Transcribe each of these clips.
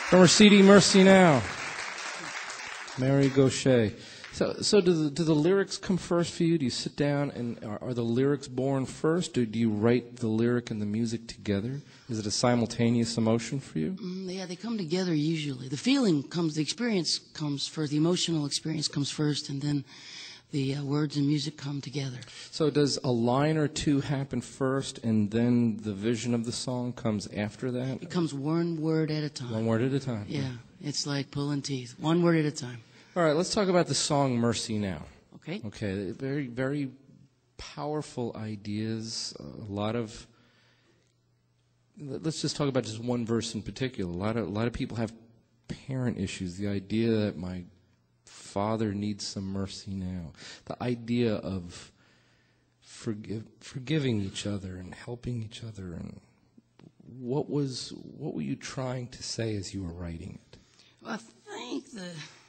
From her CD, Mercy Now, Mary Gauthier. So do the lyrics come first for you? Do you sit down and are the lyrics born first, or do you write the lyric and the music together? Is it a simultaneous emotion for you? Yeah, they come together usually. The feeling comes, the experience comes first, the emotional experience comes first, and then the words and music come together. So does a line or two happen first, and then the vision of the song comes after that? It comes one word at a time. One word at a time. Yeah, it's like pulling teeth. One word at a time. All right, let's talk about the song Mercy Now. Okay. Okay, very, very powerful ideas, a lot of... Let's just talk about just one verse in particular. A lot of people have parent issues. The idea that my father needs some mercy now. The idea of forgiving each other and helping each other. And what were you trying to say as you were writing it? Well, I think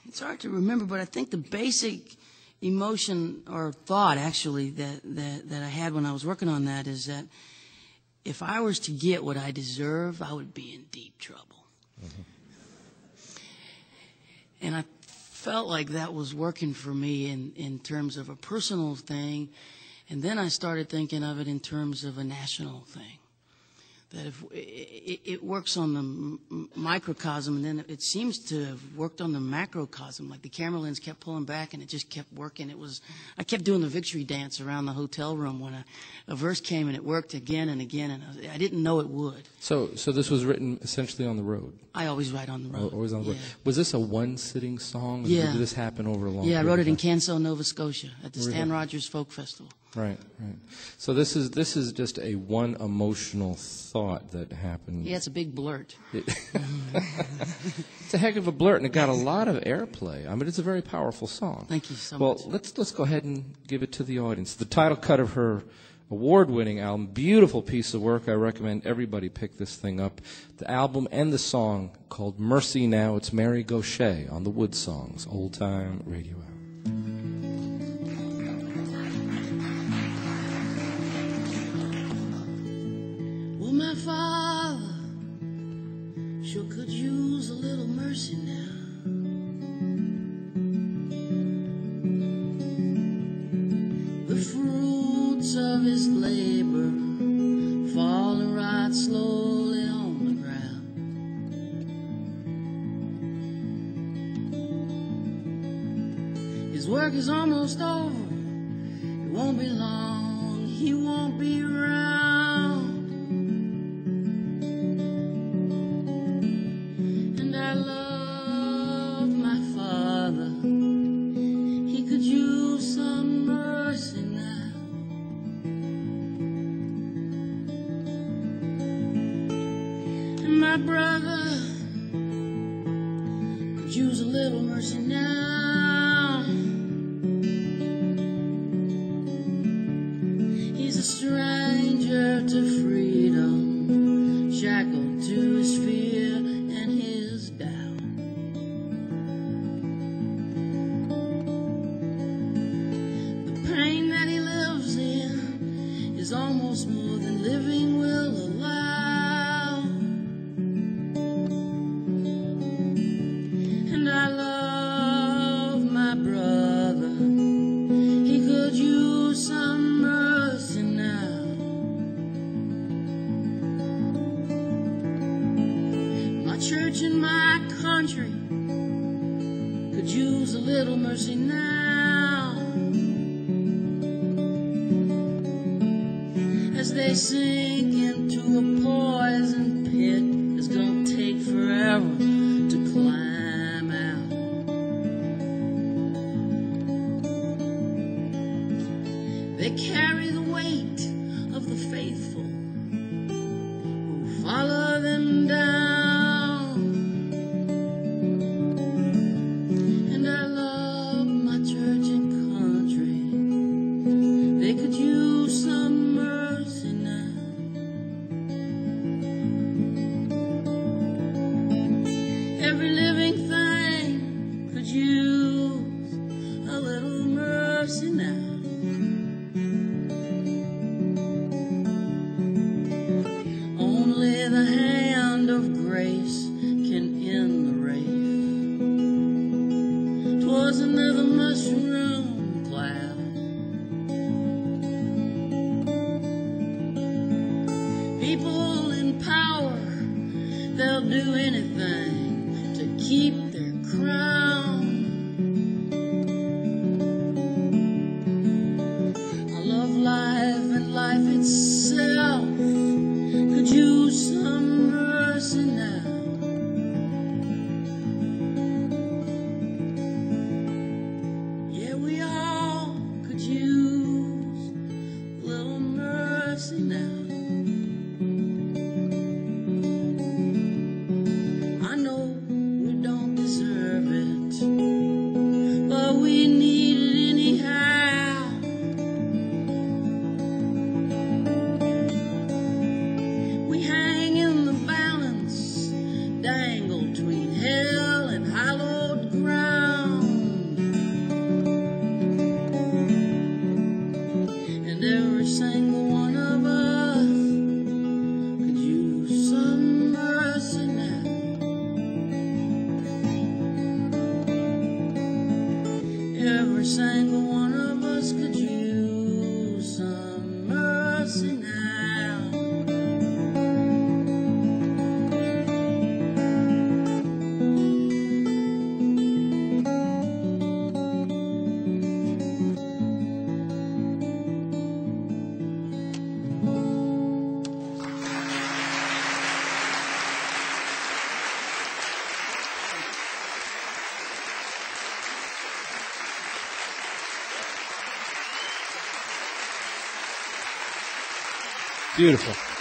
it's hard to remember, but I think the basic emotion or thought actually that I had when I was working on that is that if I was to get what I deserve, I would be in deep trouble. Mm-hmm. And I felt like that was working for me in terms of a personal thing. And then I started thinking of it in terms of a national thing. That if it works on the microcosm, and then it seems to have worked on the macrocosm. Like the camera lens kept pulling back, and it just kept working. I kept doing the victory dance around the hotel room when a verse came, and it worked again and again, and I didn't know it would. So this was written essentially on the road? I always write on the road. Always on the road. Yeah. Was this a one-sitting song? Or yeah. Did this happen over a long Yeah, I wrote it in time? Kansas, Nova Scotia, at the Stan Rogers Folk Festival. Right. So this is just a one emotional thought that happened. Yeah, it's a big blurt. It's a heck of a blurt, and it got a lot of airplay. I mean, it's a very powerful song. Thank you so much. Well, let's go ahead and give it to the audience. The title cut of her award-winning album, beautiful piece of work. I recommend everybody pick this thing up. The album and the song called Mercy Now. It's Mary Gauthier on the Wood Songs, Old Time Radio Hour. Well, my father sure could use a little mercy now. The fruits of his labor falling right slowly on the ground. His work is almost over. It won't be long. He won't be around. And I love my father. He could use some mercy now. And my brother could use a little mercy now. He's a stranger to freedom, shackled to his fear and his doubt. The pain that he lives in is almost more than living will allow. And I love my brother. He could use some mercy now. My church and my country could use a little mercy now. As they sink into a poison pit, it's gonna take forever to climb out. They carry the weight of the faithful who follow them down. And I love my church and country. They could use some mercy now. Every living thing could use a little mercy now. Only the hand of grace can end they'll do anything to keep their crown. I love life and life itself could use some mercy now. Yeah, we all could use a little mercy now. I know we don't deserve it, but we need it anyhow. We hang in the balance, dangle between hell and hallowed ground. And every single one of us could use some mercy now. Every single one of us could use some mercy now. Beautiful.